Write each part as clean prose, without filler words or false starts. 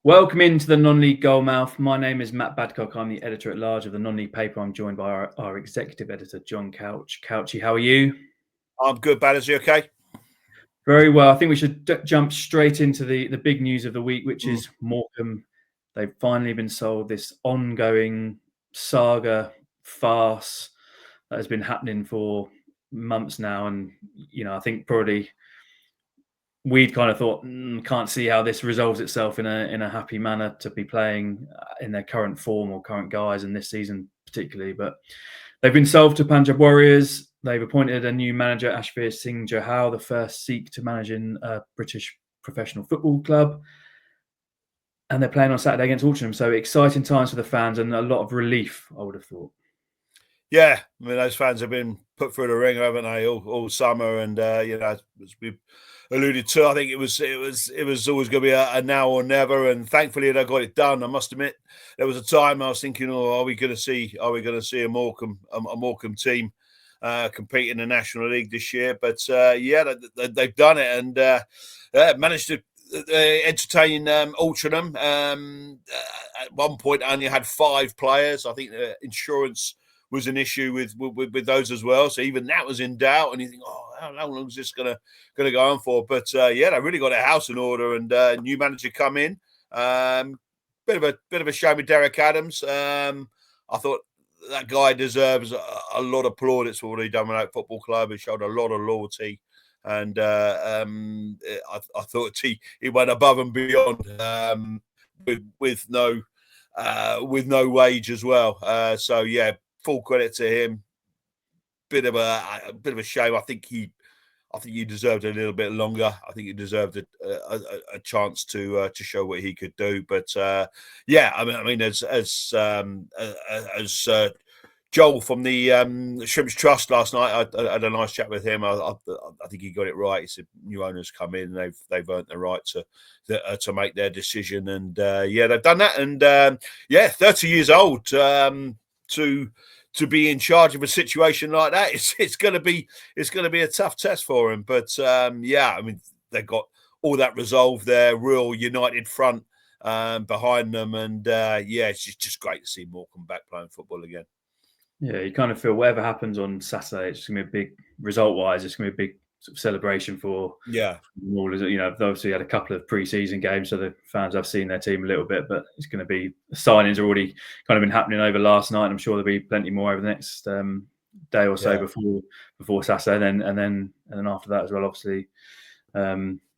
Welcome into the non-league goalmouth. My name is Matt Badcock. I'm the editor-at-large of the non-league paper. I'm joined by our executive editor, John Couch. Couchy, how are you? I'm good, Bad. Is you okay? Very well. I think we should jump straight into the big news of the week, which is Morecambe. They've finally been sold. This ongoing saga, farce that has been happening for months now. And, I think probably we'd kind of thought, can't see how this resolves itself in a happy manner to be playing in their current form or current guise, and this season particularly. But they've been sold to Punjab Warriors. They've appointed a new manager, Ashveer Singh Johal, the first Sikh to manage in a British professional football club. And they're playing on Saturday against Altrincham. So exciting times for the fans and a lot of relief, I would have thought. Yeah, I mean, those fans have been put through the ringer, haven't they, all summer? And as we've alluded to, I think it was always going to be a now or never. And thankfully, they got it done. I must admit, there was a time I was thinking, are we going to see a Morecambe team compete in the National League this year? But they've done it and managed to entertain Altrincham. At one point, only had 5 players. I think insurance was an issue with those as well. So even that was in doubt. And you think, how long is this gonna go on for? But they really got their house in order, and new manager come in. Bit of a shame with Derek Adams. I thought that guy deserves a lot of plaudits for what he done with that football club. He showed a lot of loyalty. And I thought he went above and beyond with no wage as well. Full credit to him. Bit of a shame. I think he deserved a little bit longer. I think he deserved a chance to show what he could do. But I mean, as Joel from the Shrimps Trust last night, I had a nice chat with him. I think he got it right. He said new owners come in, they've earned the right to make their decision, and they've done that. And 30 years old to be in charge of a situation like that, it's going to be a tough test for him. But I mean, they've got all that resolve there, real united front behind them, and it's just great to see Morecambe back playing football again. Yeah, you kind of feel whatever happens on Saturday, it's going to be a big result-wise. It's going to be a big sort of celebration for all. They've obviously had a couple of pre-season games, so the fans have seen their team a little bit. But it's going to be signings are already kind of been happening over last night. I'm sure there'll be plenty more over the next day or so before Saturday, and then after that as well. Obviously,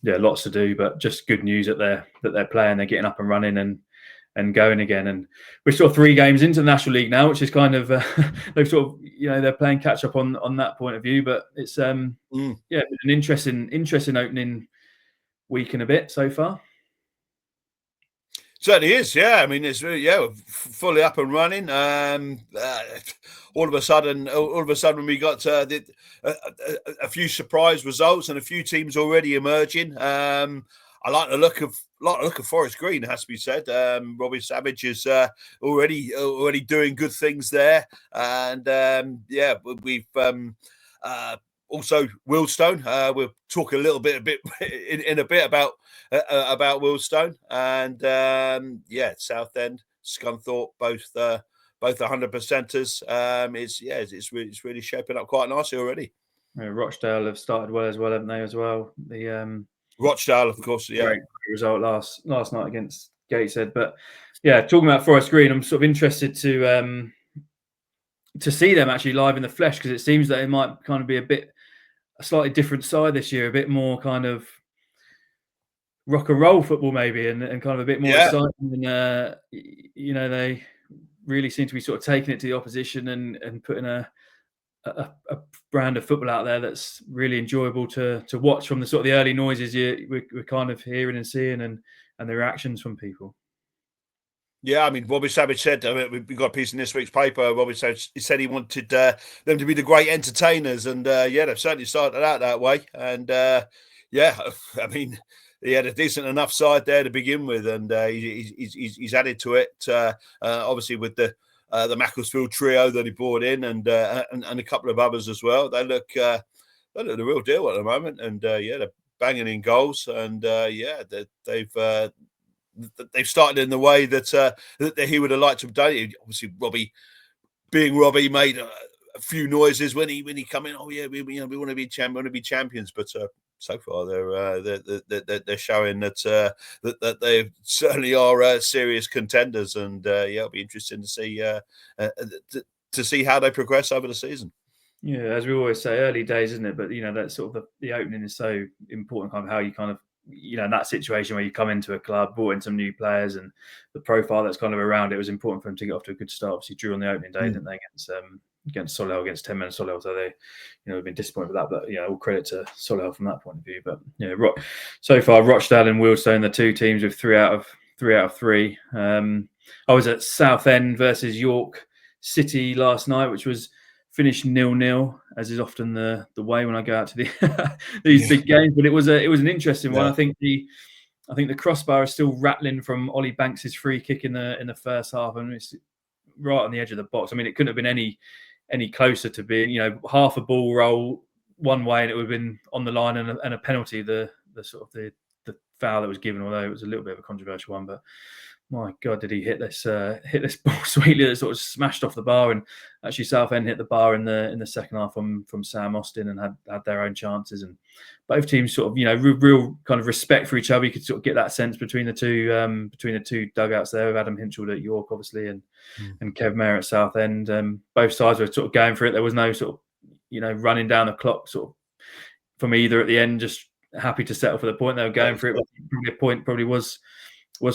lots to do, but just good news that they're playing, they're getting up and running and going again. And we're sort of 3 games into the National League now, which is kind of they've sort of they're playing catch up on that point of view. But it's an interesting opening week and a bit so far. Certainly is, yeah. I mean, it's fully up and running. All of a sudden, we got a few surprise results and a few teams already emerging. I like the look of Forest Green, it has to be said. Robbie Savage is already doing good things there, and we've also Wealdstone. We'll talk a little bit in a bit about Wealdstone, and Southend, Scunthorpe, both 100%ers. It's really shaping up quite nicely already. Rochdale have started well as well, haven't they? As well, the Rochdale, of course, great result last night against Gateshead. But talking about Forest Green, I'm sort of interested to see them actually live in the flesh, because it seems that it might kind of be a slightly different side this year, a bit more kind of rock and roll football maybe, and kind of a bit more exciting. And they really seem to be sort of taking it to the opposition and putting a brand of football out there that's really enjoyable to watch from the sort of the early noises we're kind of hearing and seeing, and the reactions from people. Yeah, I mean, Robbie Savage said, we got a piece in this week's paper. Robbie Savage, he said he wanted them to be the great entertainers, and they've certainly started out that way. And I mean, he had a decent enough side there to begin with, and he's added to it. Obviously, with the Macclesfield trio that he brought in, and a couple of others as well. They look the real deal at the moment, and they're banging in goals, and they've they've started in the way that he would have liked to have done it. Obviously, Robbie made a few noises when he come in. Oh yeah, we want to be champions, but so far they're showing that that they certainly are serious contenders, and it'll be interesting to see how they progress over the season. Yeah, as we always say, early days, isn't it? But that sort of the opening is so important. Kind of how you kind of in that situation where you come into a club, brought in some new players, and the profile that's kind of around it was important for them to get off to a good start. Obviously, drew on the opening day, didn't they, against Solihull, against 10 men Solihull. So they, have been disappointed with that. But all credit to Solihull from that point of view. But so far, Rochdale and Wealdstone, the two teams with 3 out of 3. I was at Southend versus York City last night, which was finished 0-0, as is often the way when I go out to these big games. But it was an interesting one. I think the crossbar is still rattling from Ollie Banks's free kick in the first half, and it's right on the edge of the box. I mean, it couldn't have been any closer to being half a ball roll one way, and it would have been on the line and a penalty. The sort of the foul that was given, although it was a little bit of a controversial one, but. My God, did he hit this ball sweetly that sort of smashed off the bar? And actually, Southend hit the bar in the second half from Sam Austin and had their own chances. And both teams sort of real kind of respect for each other. You could sort of get that sense between the two dugouts there, with Adam Hinshaw at York, obviously, and Kev Mayer at Southend. Both sides were sort of going for it. There was no sort of running down the clock sort of from either at the end. Just happy to settle for the point. They were going for it. But the point probably was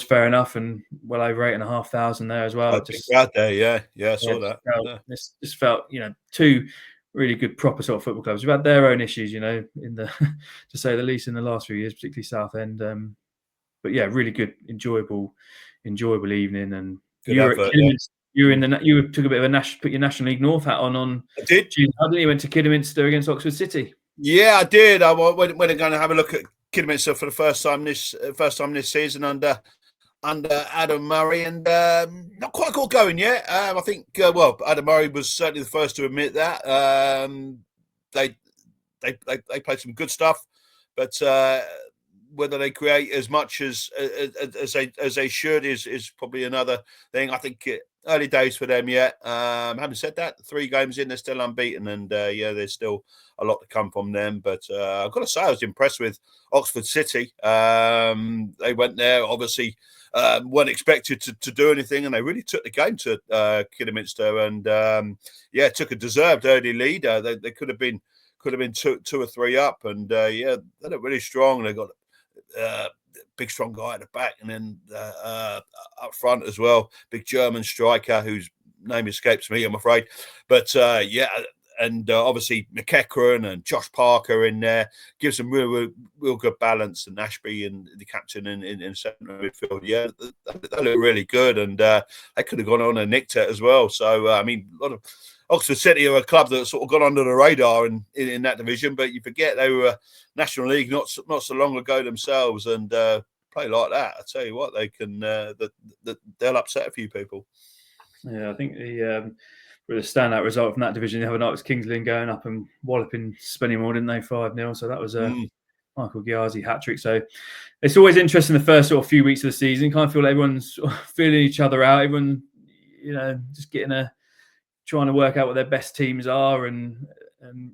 fair enough, and well over 8,500 there as well. Just out there, I saw that. Just felt, two really good proper sort of football clubs. We've had their own issues, in the to say the least, in the last few years, particularly Southend. But yeah, really good, enjoyable evening. And good you were effort, at Kidderminster. You took a bit of put your National League North hat on. I did. Didn't you? Went to Kidderminster against Oxford City. Yeah, I did. I went going to have a look at Kidderminster for the first time this season under Adam Murray, and not quite got going yet. I think Adam Murray was certainly the first to admit that. They played some good stuff, but whether they create as much as they should is probably another thing. I think early days for them yet. Having said that, 3 games in, they're still unbeaten, and there's still a lot to come from them. But I've got to say, I was impressed with Oxford City. They went there, obviously weren't expected to do anything, and they really took the game to Kidderminster, and took a deserved early lead. They could have been 2 or 3 up, and they look really strong. They got big strong guy at the back, and then up front as well, big German striker whose name escapes me, I'm afraid. But and obviously McEachran and Josh Parker in there gives them real good balance. And Ashby and the captain in centre midfield, they look really good, and they could have gone on and nicked it as well. So a lot of Oxford City are a club that sort of got under the radar in that division, but you forget they were National League not so long ago themselves, and play like that, I tell you what, they can they'll upset a few people. Yeah, I think the standout result from that division the other night was Kings Lynn going up and walloping Spennymoor, didn't they, 5-0? So that was Michael Ghiazi hat-trick. So it's always interesting the first sort of few weeks of the season. Kind of feel like everyone's feeling each other out. Everyone, just trying to work out what their best teams are and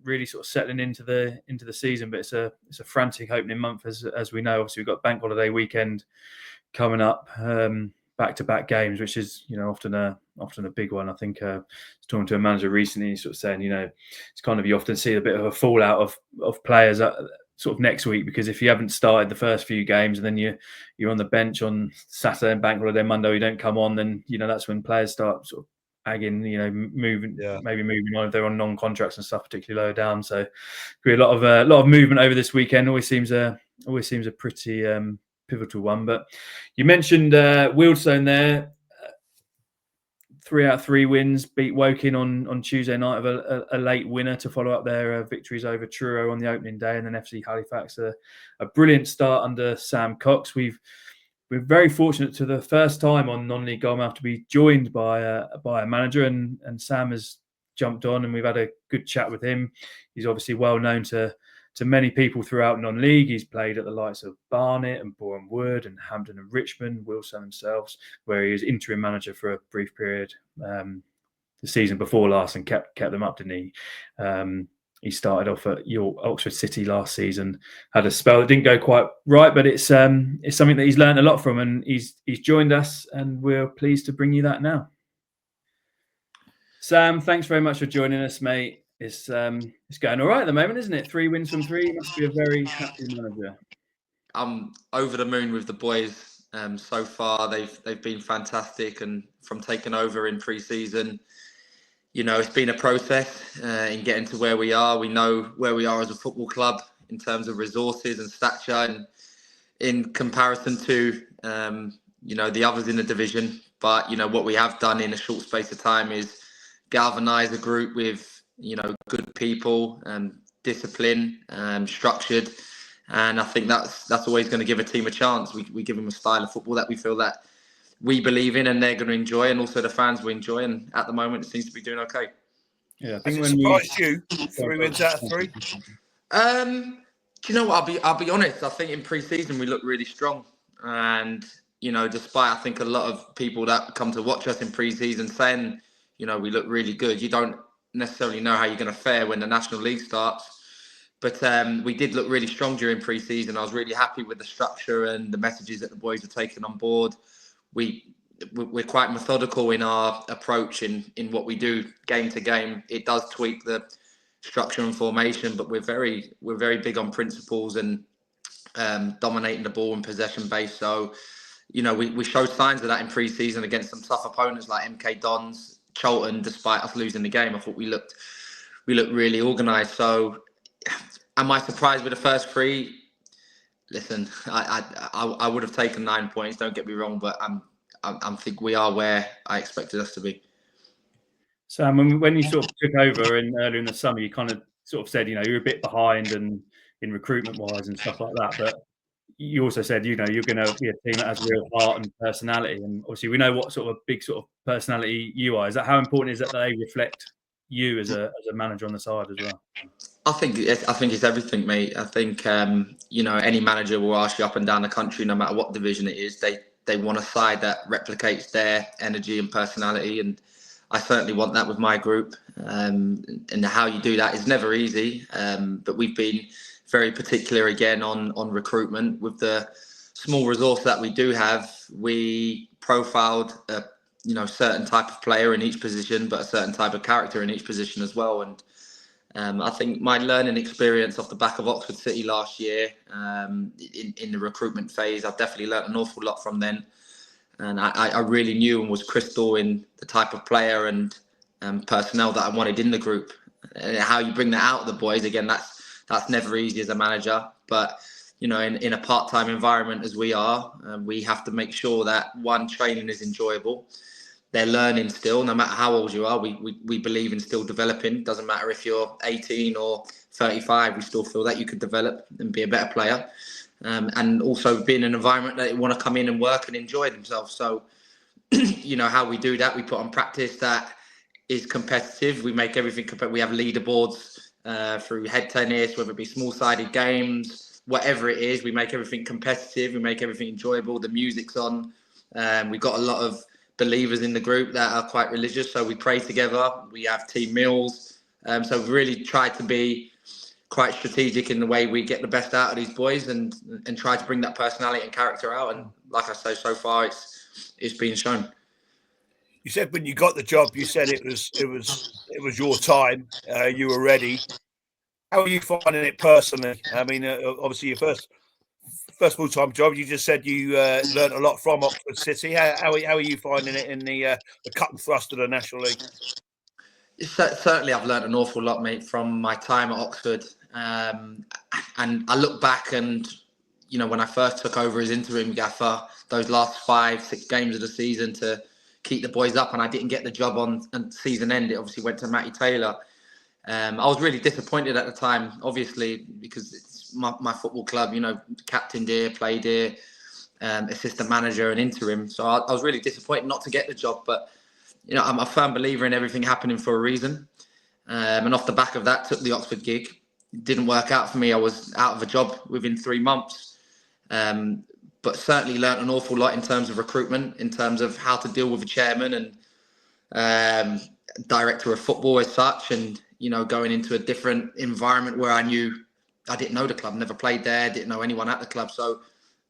really sort of settling into the season. But it's a frantic opening month, as we know. Obviously, we've got Bank Holiday weekend coming up, back-to-back games, which is often a big one. I think I was talking to a manager recently, sort of saying it's kind of, you often see a bit of a fallout of players sort of next week, because if you haven't started the first few games and then you're on the bench on Saturday and Bank Holiday Monday, you don't come on, then that's when players start sort of agging, moving, maybe moving on if they're on non-contracts and stuff, particularly lower down. So be a lot of movement over this weekend. Always seems a pretty pivotal one. But you mentioned Wealdstone there. 3 out of 3 wins, beat Woking on Tuesday night of a late winner to follow up their victories over Truro on the opening day, and then FC Halifax a brilliant start under Sam Cox. We're very fortunate to the first time on non-league Goalmouth to be joined by a manager, and Sam has jumped on, and we've had a good chat with him. He's obviously well known to to many people throughout non-league. He's played at the likes of Barnet and Boreham Wood and Hampden and Richmond, Wealdstone themselves, where he was interim manager for a brief period the season before last and kept them up, didn't he? He started off at Oxford City last season, had a spell that didn't go quite right, but it's something that he's learned a lot from, and he's joined us, and we're pleased to bring you that now. Sam, thanks very much for joining us, mate. It's going all right at the moment, isn't it? 3 wins from 3. You must be a very happy manager. I'm over the moon with the boys. So far, they've been fantastic, and from taking over in pre-season, it's been a process in getting to where we are. We know where we are as a football club in terms of resources and stature, and in comparison to the others in the division. But what we have done in a short space of time is galvanise a group with good people and discipline, structured. And I think that's always going to give a team a chance. We give them a style of football that we feel that we believe in and they're going to enjoy, and also the fans will enjoy. And at the moment, it seems to be doing okay. Yeah, I think when you 3 wins out of 3. Do you know what? I'll be honest. I think in pre-season we looked really strong, and despite I think a lot of people that come to watch us in pre-season saying we look really good, you don't necessarily know how you're going to fare when the National League starts. But we did look really strong during pre-season. I was really happy with the structure and the messages that the boys were taking on board. We're quite methodical in our approach in what we do game to game. It does tweak the structure and formation, but we're very big on principles and dominating the ball and possession base. So, we showed signs of that in pre-season against some tough opponents like MK Dons, Charlton. Despite us losing the game, I thought we looked really organised. So, am I surprised with the first 3? Listen, I would have taken 9 points. Don't get me wrong, but I think we are where I expected us to be. Sam, when you sort of took over earlier in the summer, you kind of sort of said, you're a bit behind and in recruitment wise and stuff like that. But you also said, you're going to be a team that has real heart and personality. And obviously, we know what sort of big sort of personality you are. Is that how important is that they reflect you as a manager on the side as well? I think it's everything, mate. I think any manager will ask you up and down the country, no matter what division it is, they want a side that replicates their energy and personality, and I certainly want that with my group. And how you do that is never easy, but we've been very particular again on recruitment. With the small resource that we do have, we profiled a certain type of player in each position, but a certain type of character in each position as well. And I think my learning experience off the back of Oxford City last year, in the recruitment phase, I've definitely learned an awful lot from then. And I really knew and was crystal in the type of player and personnel that I wanted in the group. And how you bring that out of the boys, again, that's never easy as a manager. But, in a part-time environment as we are, we have to make sure that, one, training is enjoyable. They're learning still, no matter how old you are. We believe in still developing. Doesn't matter if you're 18 or 35, we still feel that you could develop and be a better player. And also be in an environment that they want to come in and work and enjoy themselves. So, how we do that, we put on practice that is competitive. We make everything competitive. We have leaderboards through head tennis, whether it be small-sided games, whatever it is. We make everything competitive. We make everything enjoyable. The music's on. We've got a lot of believers in the group that are quite religious, so we pray together. We have team meals, so we've really tried to be quite strategic in the way we get the best out of these boys and try to bring that personality and character out. And like I say, so far it's been shown. You said when you got the job, you said it was your time. You were ready. How are you finding it personally? I mean, obviously your first full-time job. You just said you learned a lot from Oxford City. How are you finding it in the cut and thrust of the National League? Certainly, I've learned an awful lot, mate, from my time at Oxford. And I look back and, when I first took over as interim gaffer, those last 5-6 games of the season to keep the boys up, and I didn't get the job on season end. It obviously went to Matty Taylor. I was really disappointed at the time, obviously, because it's my football club, captained here, played here, assistant manager and interim. So I was really disappointed not to get the job. But, I'm a firm believer in everything happening for a reason. And off the back of that, took the Oxford gig. it didn't work out for me. I was out of a job within 3 months. But certainly learnt an awful lot in terms of recruitment, in terms of how to deal with a chairman and director of football as such, and going into a different environment where I didn't know the club, never played there, didn't know anyone at the club. So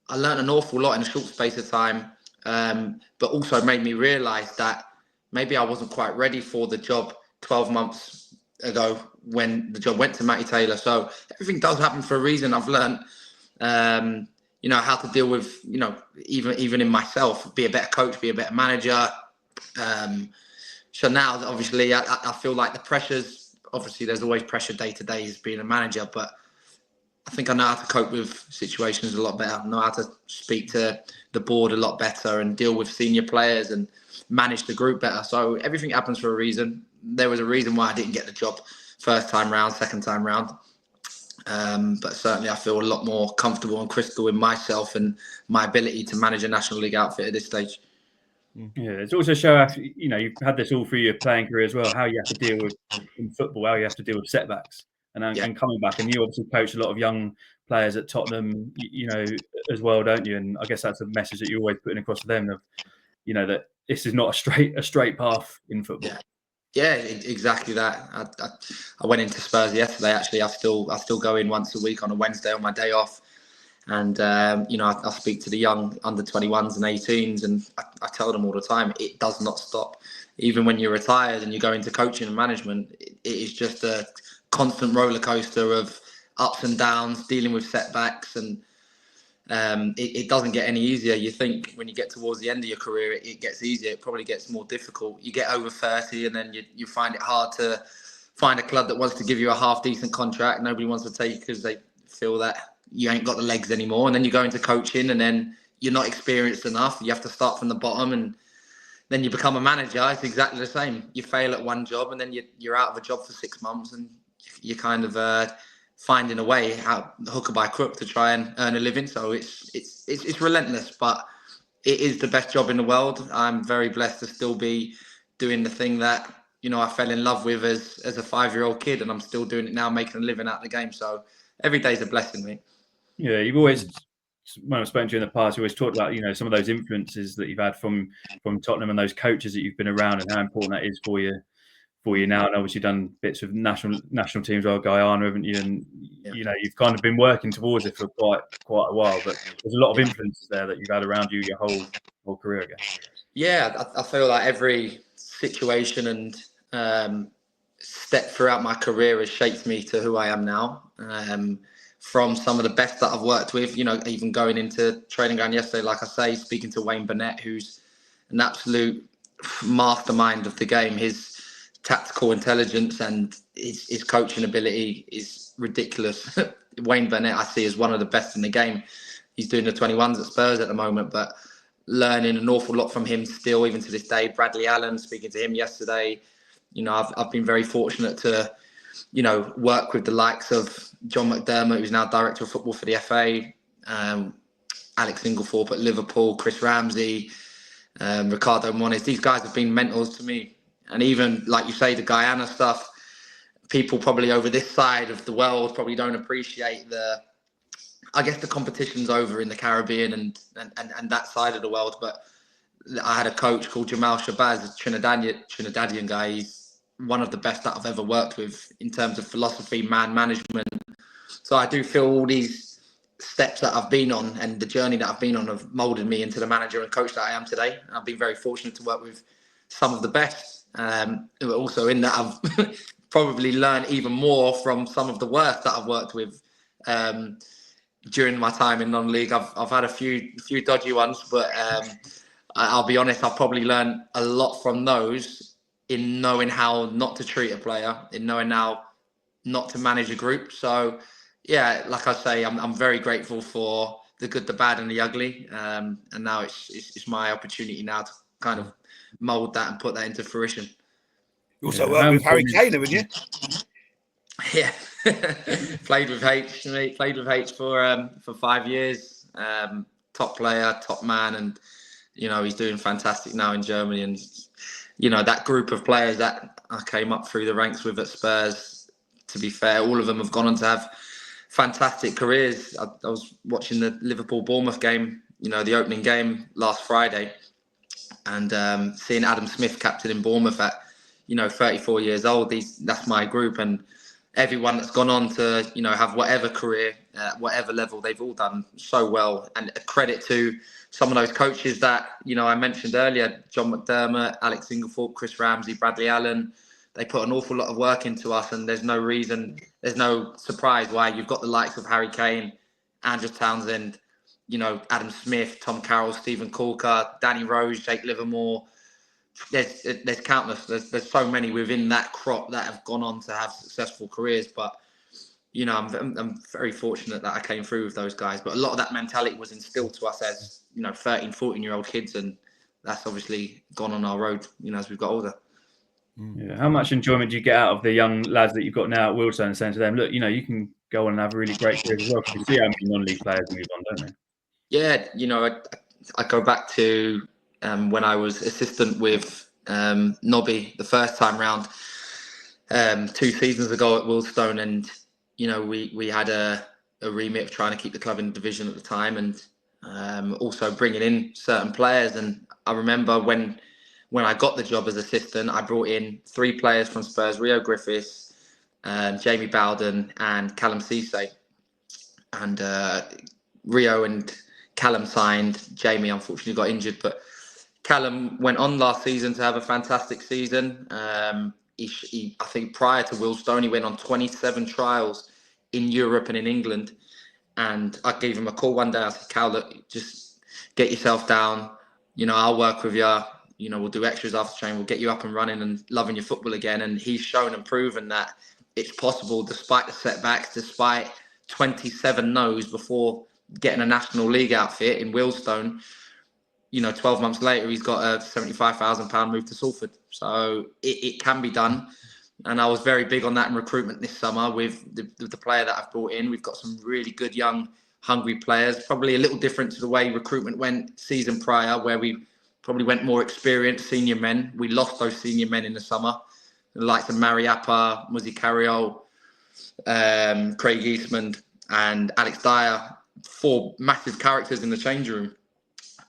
I learnt an awful lot in a short space of time, but also made me realise that maybe I wasn't quite ready for the job 12 months ago when the job went to Matty Taylor. So everything does happen for a reason. I've learnt how to deal with, even in myself, be a better coach, be a better manager. So now, obviously, I feel like the pressures, obviously, there's always pressure day to day as being a manager, but I think I know how to cope with situations a lot better. I know how to speak to the board a lot better and deal with senior players and manage the group better. So everything happens for a reason. There was a reason why I didn't get the job first time round, second time round. But certainly I feel a lot more comfortable and crystal in myself and my ability to manage a National League outfit at this stage. Yeah, it's also show, you've had this all through your playing career as well, how you have to deal with in football, how you have to deal with setbacks and coming back. And you obviously coach a lot of young players at Tottenham, as well, don't you? And I guess that's a message that you're always putting across to them of, that this is not a straight path in football. Yeah, exactly that. I went into Spurs yesterday. Actually, I still go in once a week on a Wednesday on my day off, and I speak to the young under 21s and 18s, and I tell them all the time, it does not stop. Even when you're retired and you go into coaching and management, it is just a constant roller coaster of ups and downs, dealing with setbacks, and it doesn't get any easier. You think when you get towards the end of your career, it gets easier. It probably gets more difficult. You get over 30 and then you find it hard to find a club that wants to give you a half decent contract. Nobody wants to take you because they feel that you ain't got the legs anymore. And then you go into coaching and then you're not experienced enough. You have to start from the bottom, and then you become a manager. It's exactly the same. You fail at one job and then you're out of a job for 6 months, and you kind of finding a way out hook or by crook to try and earn a living. So it's relentless, but it is the best job in the world. I'm very blessed to still be doing the thing that I fell in love with as a 5-year-old kid, and I'm still doing it now, making a living out of the game. So every day's a blessing, mate. Yeah, you've always, when I've spoken to you in the past, you always talked about some of those influences that you've had from Tottenham and those coaches that you've been around, and how important that is for you now. And obviously done bits of national teams, like Guyana, haven't you? And you've kind of been working towards it for quite a while. But there's a lot of influences there that you've had around you your whole career, I guess. Yeah, I feel like every situation and step throughout my career has shaped me to who I am now. From some of the best that I've worked with, even going into training ground yesterday, like I say, speaking to Wayne Burnett, who's an absolute mastermind of the game. His tactical intelligence and his coaching ability is ridiculous. Wayne Burnett, I see as one of the best in the game. He's doing the 21s at Spurs at the moment, but learning an awful lot from him still, even to this day. Bradley Allen, speaking to him yesterday, I've been very fortunate to, work with the likes of John McDermott, who's now director of football for the FA, Alex Inglethorpe at Liverpool, Chris Ramsey, Ricardo Moniz. These guys have been mentors to me. And even, like you say, the Guyana stuff, people probably over this side of the world probably don't appreciate the competition's over in the Caribbean and that side of the world. But I had a coach called Jamal Shabazz, a Trinidadian guy. He's one of the best that I've ever worked with in terms of philosophy, man management. So I do feel all these steps that I've been on and the journey that I've been on have molded me into the manager and coach that I am today. And I've been very fortunate to work with some of the best. Also in that I've probably learned even more from some of the worst that I've worked with during my time in non-league. I've had a few dodgy ones, but I'll be honest, I've probably learned a lot from those in knowing how not to treat a player, in knowing how not to manage a group. So yeah, like I say, I'm very grateful for the good, the bad and the ugly. And now it's my opportunity now to kind of mould that and put that into fruition. You also worked with Harry Kane, haven't you? Yeah, played with H. Mate. Played with H for 5 years. Top player, top man, and he's doing fantastic now in Germany. And that group of players that I came up through the ranks with at Spurs, to be fair. All of them have gone on to have fantastic careers. I was watching the Liverpool-Bournemouth game, the opening game last Friday, and seeing Adam Smith captain in Bournemouth at 34 years old. That's my group, and everyone that's gone on to have whatever career at whatever level, they've all done so well. And a credit to some of those coaches that I mentioned earlier: John McDermott, Alex Inglethorpe, Chris Ramsey, Bradley Allen. They put an awful lot of work into us, and there's no surprise why you've got the likes of Harry Kane, Andrew Townsend, Adam Smith, Tom Carroll, Stephen Corker, Danny Rose, Jake Livermore. There's countless. There's so many within that crop that have gone on to have successful careers. But I'm very fortunate that I came through with those guys. But a lot of that mentality was instilled to us as 13, 14-year-old kids, and that's obviously gone on our road as we've got older. Yeah. How much enjoyment do you get out of the young lads that you've got now at Wealdstone and saying to them, look, you can go on and have a really great career as well? Because you see how many non-league players move on, don't they? Yeah, I go back to when I was assistant with Nobby the first time round 2 seasons ago at Wealdstone, and we had a remit of trying to keep the club in the division at the time, and also bringing in certain players. And I remember when I got the job as assistant, I brought in 3 players from Spurs: Rio Griffiths, Jamie Bowden, and Callum Ceesay. And Rio and Callum signed. Jamie unfortunately got injured, but Callum went on last season to have a fantastic season. He, I think prior to Wealdstone, he went on 27 trials in Europe and in England. And I gave him a call one day. I said, Cal, look, just get yourself down. I'll work with you. We'll do extras after training. We'll get you up and running and loving your football again. And he's shown and proven that it's possible, despite the setbacks, despite 27 no's before getting a National League outfit in Wealdstone. 12 months later, he's got a £75,000 move to Salford. So it can be done. And I was very big on that in recruitment this summer with the player that I've brought in. We've got some really good, young, hungry players. Probably a little different to the way recruitment went season prior, where we probably went more experienced senior men. We lost those senior men in the summer. The likes of Mariappa, Muzzy Carriol, Craig Eastman, and Alex Dyer. 4 massive characters in the change room.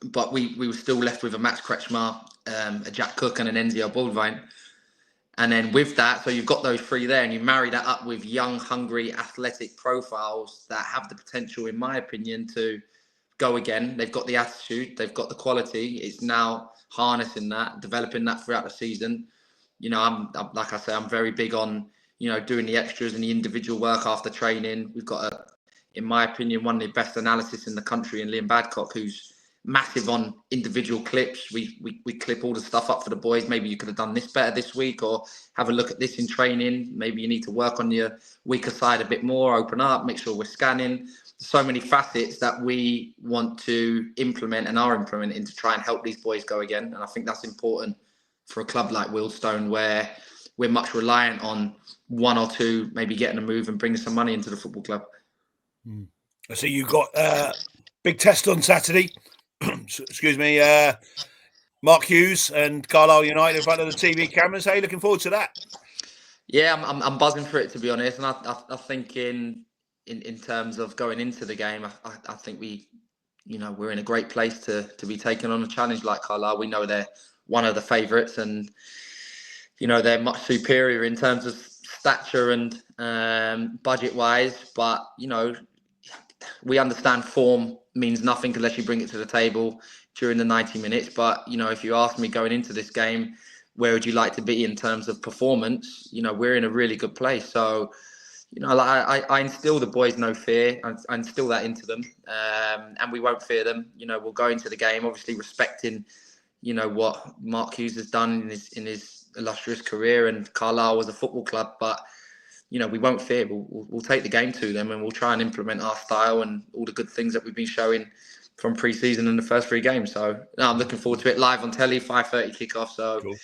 But we were still left with a Max Kretschmar, a Jack Cook, and an Enzio Baldwin. And then with that, so you've got those 3 there, and you marry that up with young, hungry, athletic profiles that have the potential, in my opinion, to go again. They've got the attitude, they've got the quality. It's now harnessing that, developing that throughout the season. I'm like I say, I'm very big on doing the extras and the individual work after training. We've got in my opinion, one of the best analysis in the country in Liam Badcock, who's massive on individual clips. We clip all the stuff up for the boys. Maybe you could have done this better this week, or have a look at this in training. Maybe you need to work on your weaker side a bit more, open up, make sure we're scanning. So many facets that we want to implement and are implementing to try and help these boys go again. And I think that's important for a club like Wealdstone, where we're much reliant on 1 or 2 maybe getting a move and bringing some money into the football club. I see you got big test on Saturday. Excuse me, Mark Hughes and Carlisle United in front of the TV cameras. How are you looking forward to that? Yeah, I'm buzzing for it, to be honest. And I think in terms of going into the game, I think we're in a great place to be taking on a challenge like Carlisle. We know they're one of the favourites, and they're much superior in terms of stature and budget wise. But we understand form means nothing unless you bring it to the table during the 90 minutes. But, if you ask me going into this game, where would you like to be in terms of performance? We're in a really good place. So, I instill the boys no fear. I instill that into them, and we won't fear them. We'll go into the game, obviously respecting, what Mark Hughes has done in his illustrious career, and Carlisle was a football club. But we won't fear. We'll take the game to them, and we'll try and implement our style and all the good things that we've been showing from pre-season in the first 3 games. So I'm looking forward to it. Live on telly, 5:30 kickoff. So cool.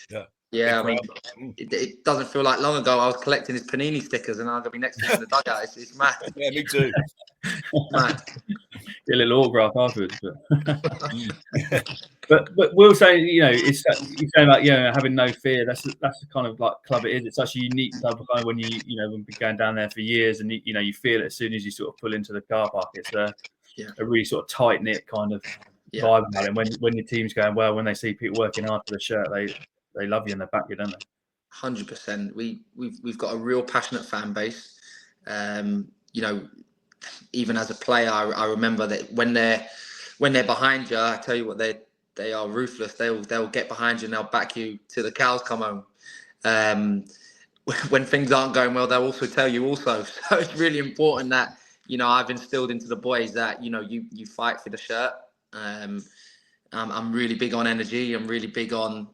yeah. I mean, it doesn't feel like long ago I was collecting his Panini stickers, and I'm gonna be next to him in the dugout. It's mad. Yeah, me too. Mad. Get a little autograph afterwards. But But we'll say, it's you're saying about having no fear. That's the kind of like club it is. It's such a unique club. Kind of when we've been going down there for years, and you feel it as soon as you sort of pull into the car park. It's a really sort of tight knit kind of vibe about it. When your team's going well, when they see people working hard for the shirt, they love you and they back you, don't they? 100%. We've got a real passionate fan base. Even as a player, I remember that when they're behind you, I tell you what, they are ruthless. They'll get behind you and they'll back you till the cows come home. When things aren't going well, they'll also tell you also. So it's really important that I've instilled into the boys that you fight for the shirt. I'm really big on energy. I'm really big on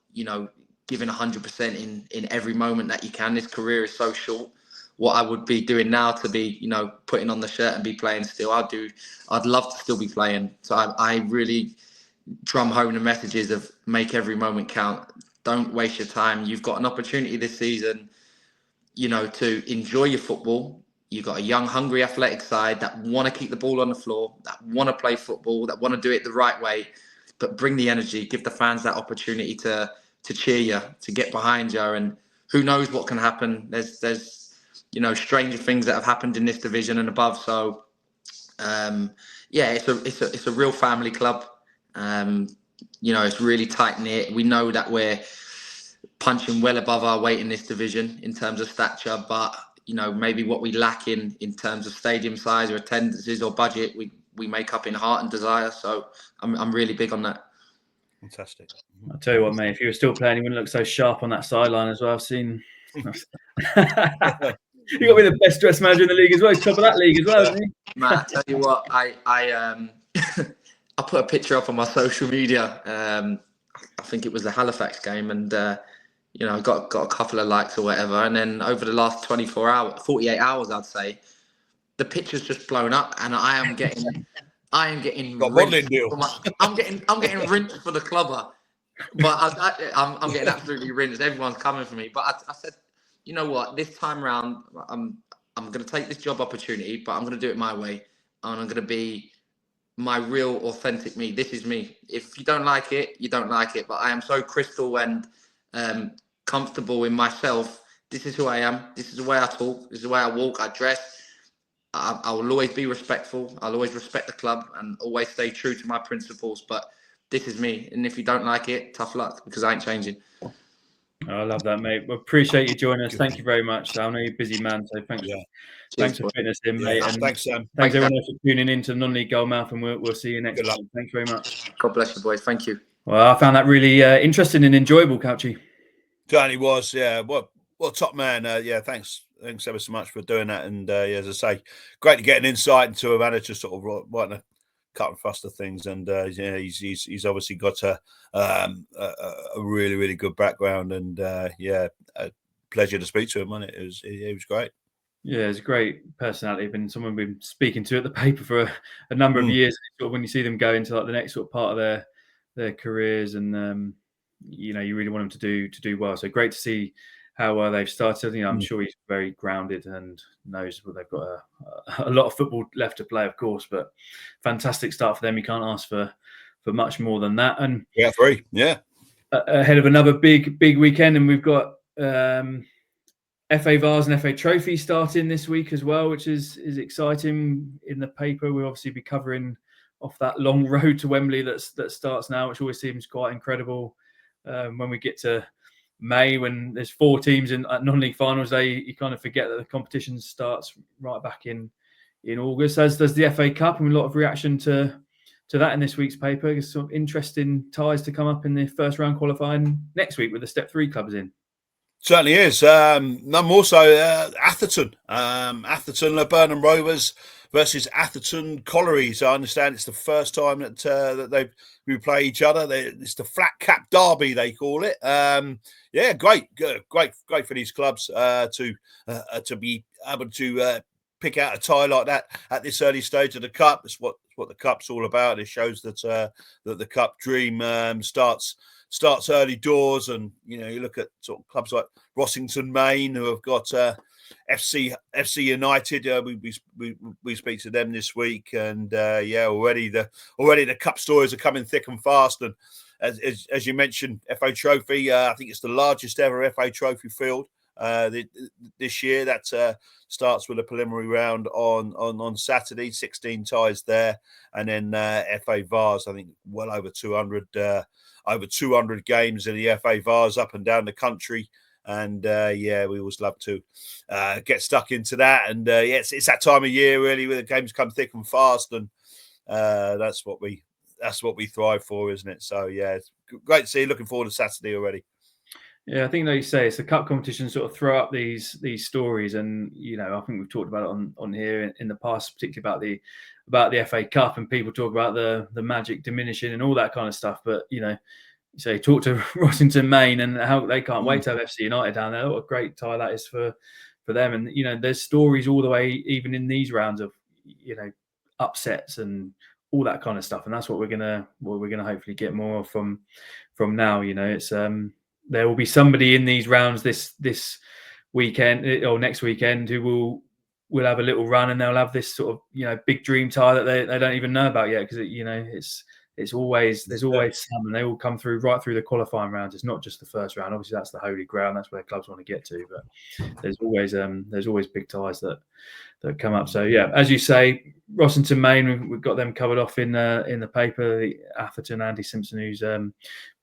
giving 100% in every moment that you can. This career is so short. What I would be doing now to be, putting on the shirt and be playing still, I'd love to still be playing. So I really drum home the messages of make every moment count. Don't waste your time. You've got an opportunity this season, to enjoy your football. You've got a young, hungry, athletic side that want to keep the ball on the floor, that want to play football, that want to do it the right way, but bring the energy, give the fans that opportunity to cheer you, to get behind you. And who knows what can happen. There's stranger things that have happened in this division and above. So, it's a real family club. It's really tight knit. We know that we're punching well above our weight in this division in terms of stature, but maybe what we lack in terms of stadium size or attendances or budget, we make up in heart and desire. So I'm really big on that. Fantastic. I'll tell you what, mate, if you were still playing, you wouldn't look so sharp on that sideline as well. I've seen. You got to be the best dressed manager in the league as well. He's top of that league as well, isn't he? Matt, I tell you what, I I put a picture up on my social media. I think it was the Halifax game, and got a couple of likes or whatever. And then over the last 48 hours, I'd say, the picture's just blown up, and I am getting rinsed. I'm getting rinsed for the clubber, but I'm getting absolutely rinsed. Everyone's coming for me, but I said, you know what? This time round, I'm going to take this job opportunity, but I'm going to do it my way, and I'm going to be my real, authentic me. This is me. If you don't like it, you don't like it. But I am so crystal and comfortable in myself. This is who I am. This is the way I talk. This is the way I walk. I dress. I will always be respectful. I'll always respect the club and always stay true to my principles. But this is me. And if you don't like it, tough luck, because I ain't changing. I love that, mate. We appreciate you joining us. Thank you very much. I know you're a busy man, so thanks. Yeah. Thanks for fitting us in, mate. And thanks, Sam. Thanks everyone for tuning in to Non-League Goalmouth, and we'll see you next time. Thanks very much. God bless you, boys. Thank you. Well, I found that really interesting and enjoyable, Couchy. Certainly was, yeah. What top man. Thanks ever so much for doing that. And as I say, great to get an insight into a manager sort of right in a cut and thrust of things. And he's obviously got a really, really good background. And a pleasure to speak to him, wasn't it? It was great. Yeah, it's a great personality. Been someone we've been speaking to at the paper for a number of years. Sort of when you see them go into like the next sort of part of their careers, and you really want them to do well. So great to see how well they've started. I'm sure he's very grounded and knows they've got a lot of football left to play, of course. But fantastic start for them. You can't ask for much more than that. And ahead of another big weekend, and we've got FA Vase and FA Trophy starting this week as well, which is exciting. In the paper, we'll obviously be covering off that long road to Wembley that starts now, which always seems quite incredible. When we get to May, when there's 4 teams at non-league finals day, you kind of forget that the competition starts right back in August, as does the FA Cup, and a lot of reaction to that in this week's paper. There's some interesting ties to come up in the first round qualifying next week with the Step 3 clubs in. Certainly is. None more so. Atherton, Burnham Rovers versus Atherton Collieries. I understand it's the first time that we play each other. It's the flat cap derby, they call it. Great for these clubs to be able to pick out a tie like that at this early stage of the cup. It's what the cup's all about. It shows that the cup dream starts early doors, and you look at sort of clubs like Rossington Main, who have got FC United. We speak to them this week, and already the cup stories are coming thick and fast. And as you mentioned, FA Trophy. I think it's the largest ever FA Trophy field this year. That starts with a preliminary round on Saturday. 16 ties there, and then FA Vase. I think well over 200 games in the FA Vase up and down the country. And we always love to get stuck into that. And it's that time of year really where the games come thick and fast, and that's what we thrive for, isn't it? So yeah, it's great to see. Looking forward to Saturday already. Yeah, I think like you say, it's the cup competition sort of throw up these stories, and I think we've talked about it on here in the past, particularly about the FA Cup, and people talk about the magic diminishing and all that kind of stuff. But so talk to Rossington Main and how they can't wait to have FC United down there. What a great tie that is for them. And there's stories all the way, even in these rounds of upsets and all that kind of stuff. And that's what we're gonna hopefully get more from now. It's there will be somebody in these rounds this weekend or next weekend who will have a little run, and they'll have this sort of big dream tie that they don't even know about yet, because there's always some, and they all come through right through the qualifying rounds. It's not just the first round. Obviously, that's the holy ground. That's where clubs want to get to. But there's always big ties that come up. So yeah, as you say, Rossington Main, we've got them covered off in the paper. The Atherton Andy Simpson, who's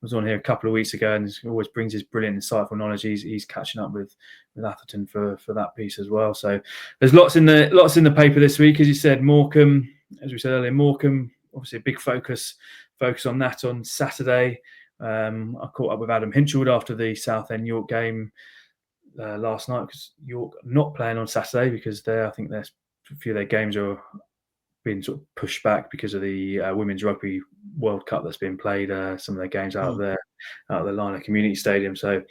was on here a couple of weeks ago, and always brings his brilliant, insightful knowledge. He's catching up with Atherton for that piece as well. So there's lots in the paper this week, as you said. Morecambe, as we said earlier, Morecambe. Obviously, a big focus on that on Saturday. I caught up with Adam Hinchlwood after the Southend York game last night, because York not playing on Saturday because I think a few of their games are being sort of pushed back because of the Women's Rugby World Cup that's been played. Some of their games out of the Liner Community Stadium, so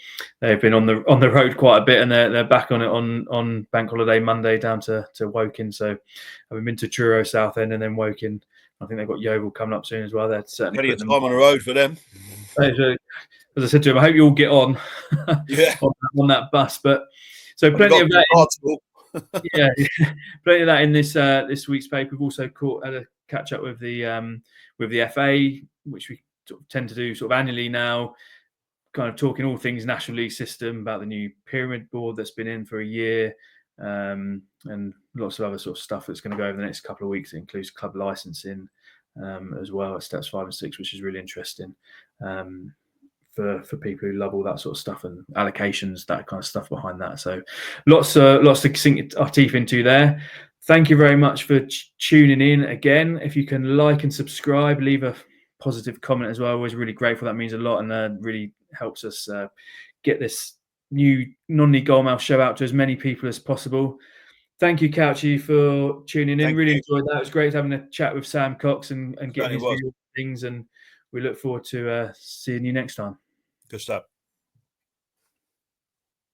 they've been on the road quite a bit, and they're back on it on Bank Holiday Monday down to Woking. So having been to Truro, Southend, and then Woking. I think they've got Yeovil coming up soon as well. They're certainly plenty of time on the road for them. As I said to him, I hope you all get on on that bus. But so plenty of that. Plenty of that in this week's paper. We've also had a catch up with the FA, which we sort of tend to do sort of annually now, kind of talking all things National League system, about the new pyramid board that's been in for a year. And lots of other sort of stuff that's going to go over the next couple of weeks. It includes club licensing as well at steps 5 and 6, which is really interesting for people who love all that sort of stuff, and allocations, that kind of stuff behind that. So lots to sink our teeth into there. Thank you very much for tuning in again. If you can like and subscribe, leave a positive comment as well. Always really grateful. That means a lot, and really helps us get this new non-league Goalmouth show out to as many people as possible. Thank you, Couchy, for tuning in. Really enjoyed that. It was great having a chat with Sam Cox and getting his view on things, and we look forward to seeing you next time. Good stuff.